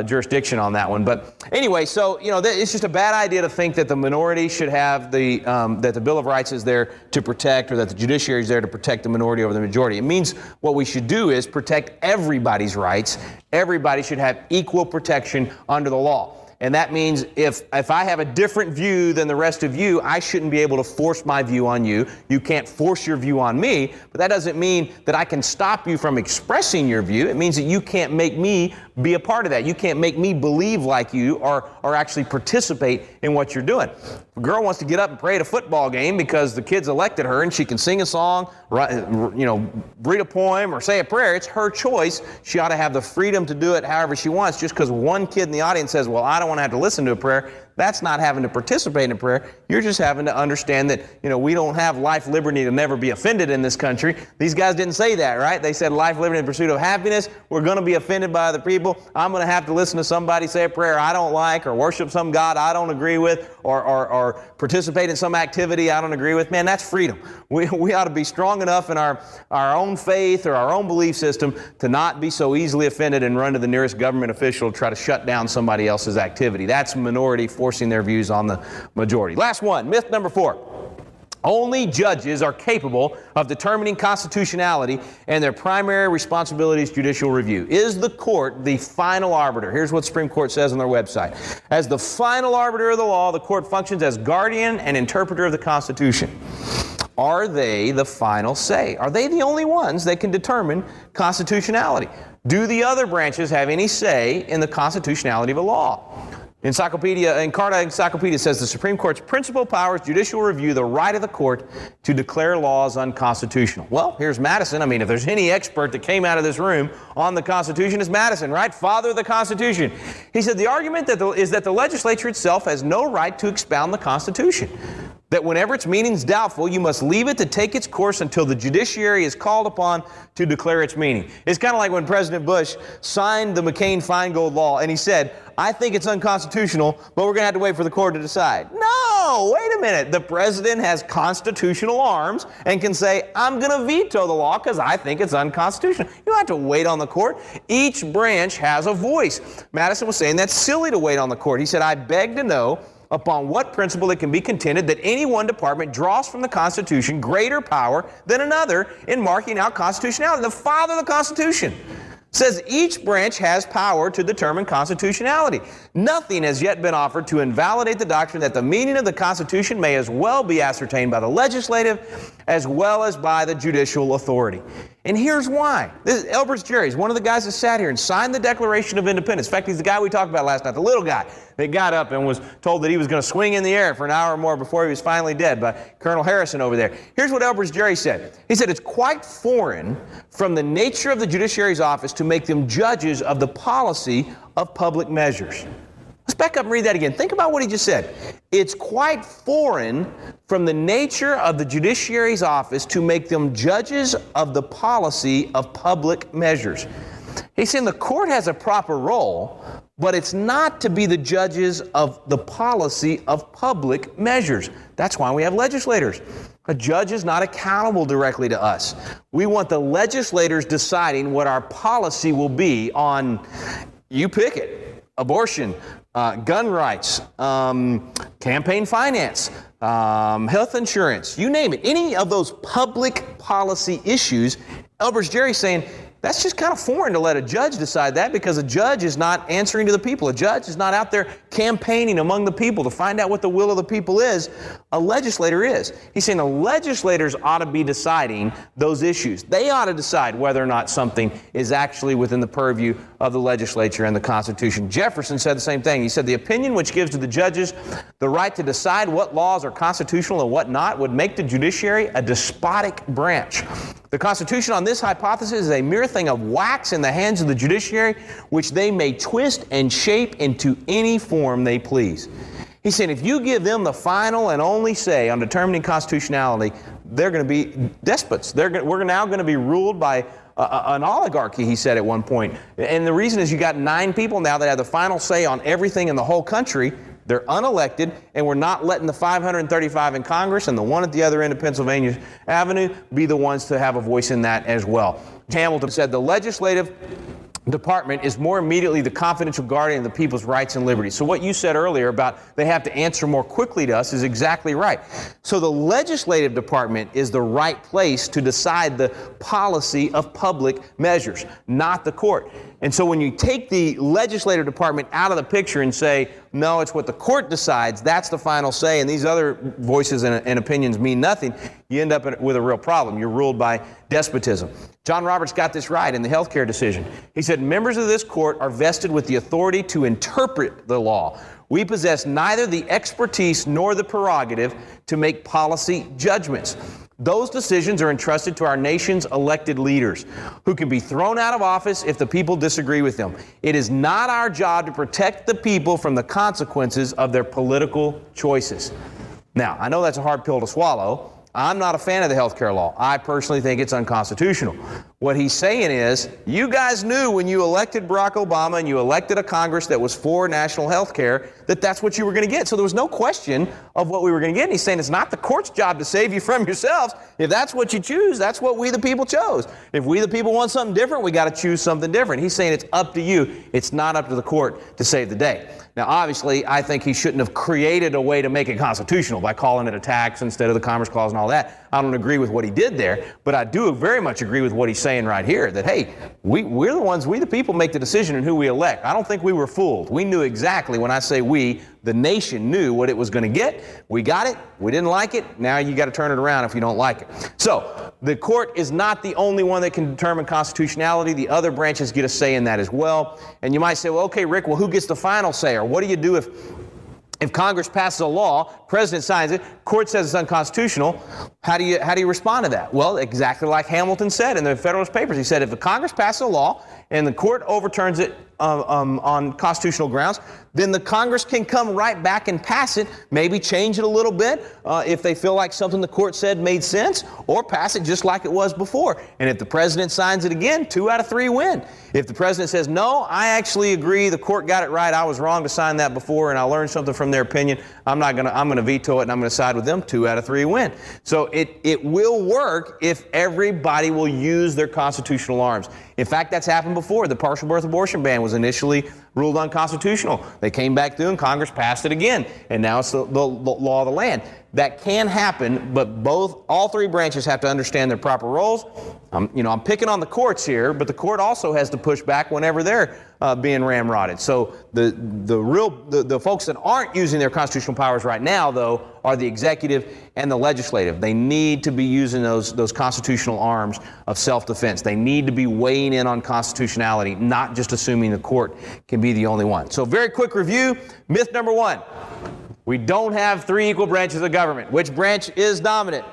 jurisdiction on that one. But anyway, so, it's just a bad idea to think that the minority should have that the Bill of Rights is there to protect, or that the judiciary is there to protect the minority over the majority. It means what we should do is protect everybody's rights. Everybody should have equal protection under the law. And that means if I have a different view than the rest of you, I shouldn't be able to force my view on you. You can't force your view on me, but that doesn't mean that I can stop you from expressing your view. It means that you can't make me be a part of that. You can't make me believe like you or actually participate in what you're doing. If a girl wants to get up and pray at a football game because the kids elected her and she can sing a song, read a poem or say a prayer, it's her choice. She ought to have the freedom to do it however she wants. Just because one kid in the audience says, well, I don't want to have to listen to a prayer, that's not having to participate in a prayer. You're just having to understand that, we don't have life, liberty, to never be offended in this country. These guys didn't say that, right? They said life, liberty, and pursuit of happiness. We're going to be offended by other people. I'm going to have to listen to somebody say a prayer I don't like, or worship some God I don't agree with, or participate in some activity I don't agree with. Man, that's freedom. We ought to be strong enough in our own faith or our own belief system to not be so easily offended and run to the nearest government official to try to shut down somebody else's activity. That's minority forcing their views on the majority. Last one, myth number 4. Only judges are capable of determining constitutionality, and their primary responsibility is judicial review. Is the court the final arbiter? Here's what the Supreme Court says on their website. As the final arbiter of the law, the court functions as guardian and interpreter of the Constitution. Are they the final say? Are they the only ones that can determine constitutionality? Do the other branches have any say in the constitutionality of a law? Carta Encyclopedia says the Supreme Court's principal power is judicial review, the right of the court to declare laws unconstitutional. Well, here's Madison. If there's any expert that came out of this room on the Constitution, it's Madison, right? Father of the Constitution. He said the argument is that the legislature itself has no right to expound the Constitution. that whenever its meaning is doubtful, you must leave it to take its course until the judiciary is called upon to declare its meaning. It's kind of like when President Bush signed the McCain-Feingold law and he said, I think it's unconstitutional, but we're going to have to wait for the court to decide. No, wait a minute. The president has constitutional arms and can say, I'm going to veto the law because I think it's unconstitutional. You don't have to wait on the court. Each branch has a voice. Madison was saying that's silly to wait on the court. He said, I beg to know upon what principle it can be contended that any one department draws from the Constitution greater power than another in marking out constitutionality. The father of the Constitution says each branch has power to determine constitutionality. Nothing has yet been offered to invalidate the doctrine that the meaning of the Constitution may as well be ascertained by the legislative as well as by the judicial authority. And here's why. This is Elbert Jerry. He's one of the guys that sat here and signed the Declaration of Independence. In fact, he's the guy we talked about last night, the little guy that got up and was told that he was going to swing in the air for an hour or more before he was finally dead by Colonel Harrison over there. Here's what Elbert Jerry said. He said, it's quite foreign from the nature of the judiciary's office to make them judges of the policy of public measures. Let's back up and read that again. Think about what he just said. It's quite foreign from the nature of the judiciary's office to make them judges of the policy of public measures. He's saying the court has a proper role, but it's not to be the judges of the policy of public measures. That's why we have legislators. A judge is not accountable directly to us. We want the legislators deciding what our policy will be on, you pick it, abortion, gun rights, campaign finance, health insurance, you name it. Any of those public policy issues, Elbert Jerry's saying, that's just kind of foreign to let a judge decide that because a judge is not answering to the people. A judge is not out there campaigning among the people to find out what the will of the people is. A legislator is. He's saying the legislators ought to be deciding those issues. They ought to decide whether or not something is actually within the purview of the legislature and the Constitution. Jefferson said the same thing. He said the opinion which gives to the judges the right to decide what laws are constitutional and what not would make the judiciary a despotic branch. The Constitution on this hypothesis is a mere thing of wax in the hands of the judiciary, which they may twist and shape into any form they please. He's saying if you give them the final and only say on determining constitutionality, they're going to be despots. We're now going to be ruled by an oligarchy, he said at one point. And the reason is you got 9 people now that have the final say on everything in the whole country. They're unelected, and we're not letting the 535 in Congress and the one at the other end of Pennsylvania Avenue be the ones to have a voice in that as well. Hamilton said the legislative department is more immediately the confidential guardian of the people's rights and liberties. So what you said earlier about they have to answer more quickly to us is exactly right. So the legislative department is the right place to decide the policy of public measures, not the court. And so when you take the legislative department out of the picture and say, no, it's what the court decides, that's the final say, and these other voices and opinions mean nothing, you end up with a real problem. You're ruled by despotism. John Roberts got this right in the healthcare decision. He said, members of this court are vested with the authority to interpret the law. We possess neither the expertise nor the prerogative to make policy judgments. Those decisions are entrusted to our nation's elected leaders, who can be thrown out of office if the people disagree with them. It is not our job to protect the people from the consequences of their political choices. Now, I know that's a hard pill to swallow. I'm not a fan of the health care law. I personally think it's unconstitutional. What he's saying is, you guys knew when you elected Barack Obama and you elected a Congress that was for national health care that that's what you were going to get. So there was no question of what we were going to get. And he's saying it's not the court's job to save you from yourselves. If that's what you choose, that's what we the people chose. If we the people want something different, we got to choose something different. He's saying it's up to you. It's not up to the court to save the day. Now, obviously, I think he shouldn't have created a way to make it constitutional by calling it a tax instead of the Commerce Clause and all that. I don't agree with what he did there, but I do very much agree with what he's saying right here, that, hey, we're the ones, we the people make the decision in who we elect. I don't think we were fooled. We knew exactly, when I say we, the nation knew what it was going to get. We got it. We didn't like it. Now you got to turn it around if you don't like it. So the court is not the only one that can determine constitutionality. The other branches get a say in that as well. And you might say, well, okay, Rick, well, who gets the final say? Or what do you do if Congress passes a law President signs it, court says it's unconstitutional. How do you respond to that? Well, exactly like Hamilton said in the Federalist Papers. He said if the Congress passes a law and the court overturns it on constitutional grounds, then the Congress can come right back and pass it, maybe change it a little bit if they feel like something the court said made sense, or pass it just like it was before. And if the president signs it again, 2 out of 3 win. If the president says, no, I actually agree, the court got it right, I was wrong to sign that before, and I learned something from their opinion, I'm going to veto it and I'm going to side with them, 2 out of 3 win. So it will work if everybody will use their constitutional arms. In fact, that's happened before. The partial birth abortion ban was initially ruled unconstitutional. They came back through and Congress passed it again, and now it's the law of the land. That can happen, but all 3 branches have to understand their proper roles. I'm picking on the courts here, but the court also has to push back whenever they're being ramrodded. So the folks that aren't using their constitutional powers right now, though, are the executive and the legislative. They need to be using those constitutional arms of self-defense. They need to be weighing in on constitutionality, not just assuming the court can be the only one. So very quick review. Myth number 1. We don't have 3 equal branches of government. Which branch is dominant?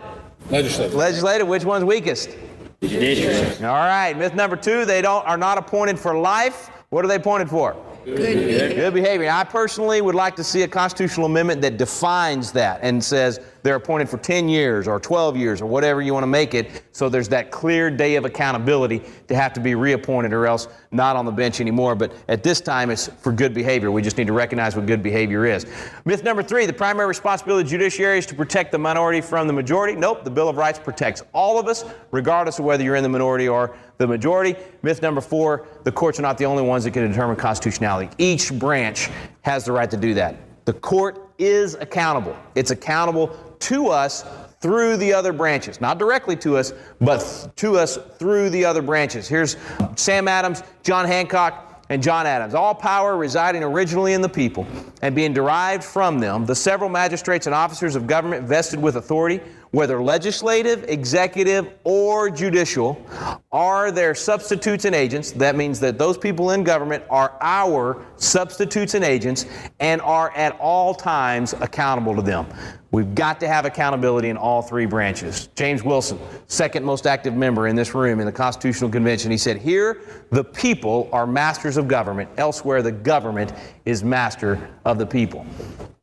Legislative. Legislative. Which one's weakest? Judiciary. All right. Myth number 2, they are not appointed for life. What are they appointed for? Good behavior. I personally would like to see a constitutional amendment that defines that and says they're appointed for 10 years or 12 years or whatever you want to make it, so there's that clear day of accountability to have to be reappointed or else not on the bench anymore. But at this time, it's for good behavior. We just need to recognize what good behavior is. Myth number 3, the primary responsibility of the judiciary is to protect the minority from the majority. Nope, the Bill of Rights protects all of us, regardless of whether you're in the minority or the majority. Myth number 4, the courts are not the only ones that can determine constitutionality. Each branch has the right to do that. The court is accountable. It's accountable to us through the other branches. Not directly to us, but to us through the other branches. Here's Sam Adams, John Hancock, and John Adams. All power residing originally in the people and being derived from them, the several magistrates and officers of government vested with authority, whether legislative, executive, or judicial, are their substitutes and agents. That means that those people in government are our substitutes and agents and are at all times accountable to them. We've got to have accountability in all 3 branches. James Wilson, second most active member in this room in the Constitutional Convention, he said, here the people are masters of government. Elsewhere, the government is master of the people.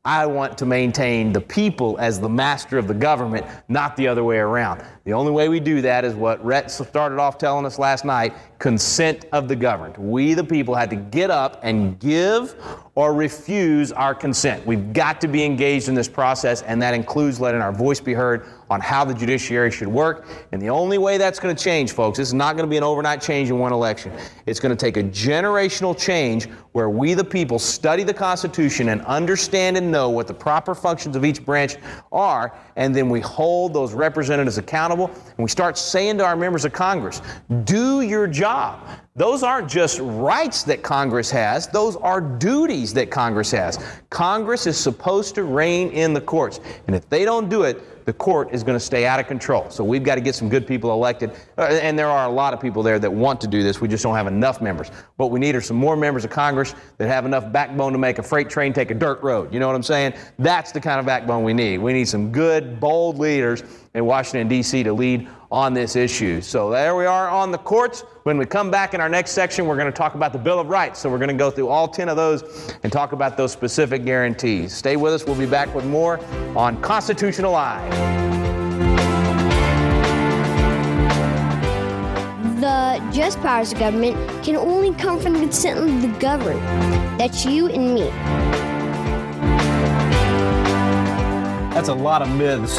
I want to maintain the people as the master of the government, not the other way around. The only way we do that is what Rhett started off telling us last night, consent of the governed. We, the people, had to get up and give or refuse our consent. We've got to be engaged in this process, and that includes letting our voice be heard on how the judiciary should work. And the only way that's going to change, folks, this is not going to be an overnight change in one election. It's going to take a generational change where we, the people, study the Constitution and understand and know what the proper functions of each branch are, and then we hold those representatives accountable, and we start saying to our members of Congress, do your job. Those aren't just rights that Congress has, those are duties that Congress has. Congress is supposed to rein in the courts, and if they don't do it, the court is going to stay out of control. So we've got to get some good people elected, and there are a lot of people there that want to do this. We just don't have enough members. What we need are some more members of Congress that have enough backbone to make a freight train take a dirt road. You know what I'm saying? That's the kind of backbone we need. We need some good, bold leaders in Washington, D.C. to lead on this issue. So there we are on the courts. When we come back in our next section, we're going to talk about the Bill of Rights. So we're going to go through all 10 of those and talk about those specific guarantees. Stay with us. We'll be back with more on Constitutional Live. The just powers of government can only come from the consent of the governed. That's you and me. That's a lot of myths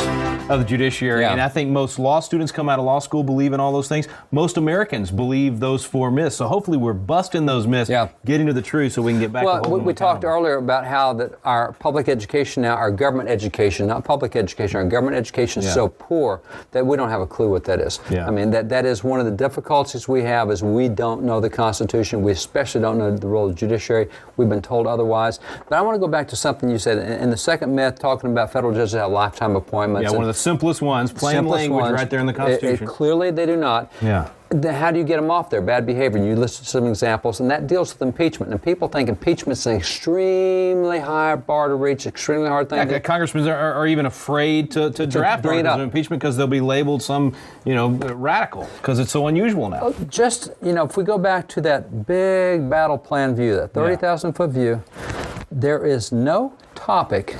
of the judiciary, and I think most law students come out of law school believe in all those things. Most Americans believe those 4 myths. So hopefully we're busting those myths, getting to the truth so we can get back to holding them we talked earlier about how that our public education now, our government education, not public education, our government education is so poor that we don't have a clue what that is. I mean, that is one of the difficulties we have is we don't know the Constitution. We especially don't know the role of the judiciary. We've been told otherwise. But I want to go back to something you said in the second myth, talking about federal judges have lifetime appointments. Yeah, one of the simplest ones, plain language right there in the Constitution. Clearly they do not. Yeah. How do you get them off there? Bad behavior. You listed some examples, and that deals with impeachment. And people think impeachment's an extremely high bar to reach, extremely hard thing. Congressmen are even afraid to draft articles of impeachment because they'll be labeled some, radical because it's so unusual now. Just, if we go back to that big battle plan view, that 30,000-foot view, there is no topic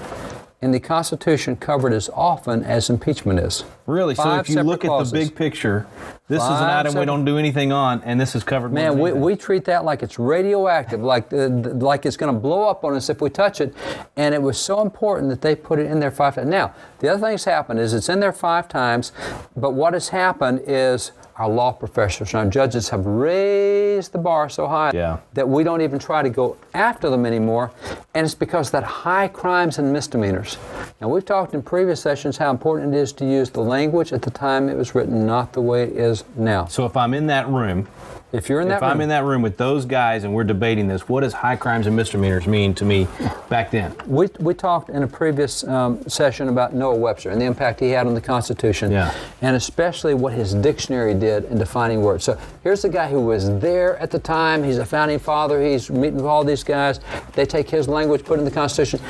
in the Constitution covered as often as impeachment is. Really? So if you look at the big picture, this is an item we don't do anything on, and this is covered. Man, we treat that like it's radioactive, like it's going to blow up on us if we touch it. And it was so important that they put it in there 5 times. Now, the other thing that's happened is it's in there 5 times, but what has happened is our law professors and our judges have raised the bar so high that we don't even try to go after them anymore. And it's because of that high crimes and misdemeanors. Now, we've talked in previous sessions how important it is to use the language at the time it was written, not the way it is now. So if I'm in that room, if I'm in that room with those guys and we're debating this, what does high crimes and misdemeanors mean to me back then? We talked in a previous session about Noah Webster and the impact he had on the Constitution, and especially what his dictionary did in defining words. So here's a guy who was there at the time. He's a founding father. He's meeting with all these guys. They take his language, put it in the Constitution.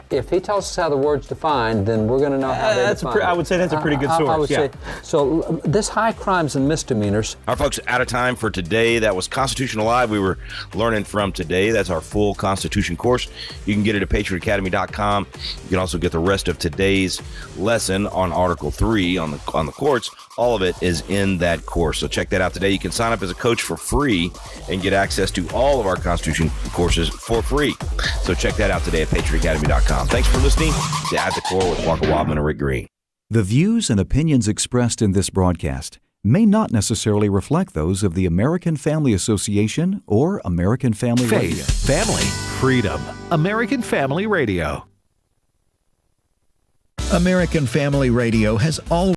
If he tells us how the word's defined, then we're going to know how they define it. I would say that's a pretty good source. I would say. So this high crimes and misdemeanors. Our folks, out of time for today. That was Constitution Alive. We were learning from today. That's our full Constitution course. You can get it at patriotacademy.com. You can also get the rest of today's lesson on Article 3 on the courts. All of it is in that course. So check that out today. You can sign up as a coach for free and get access to all of our Constitution courses for free. So check that out today at patriotacademy.com. Thanks for listening to At the Core with Walker Wildmon and Rick Green. The views and opinions expressed in this broadcast may not necessarily reflect those of the American Family Association or American Family Radio. Faith, family, freedom. American Family Radio. American Family Radio has always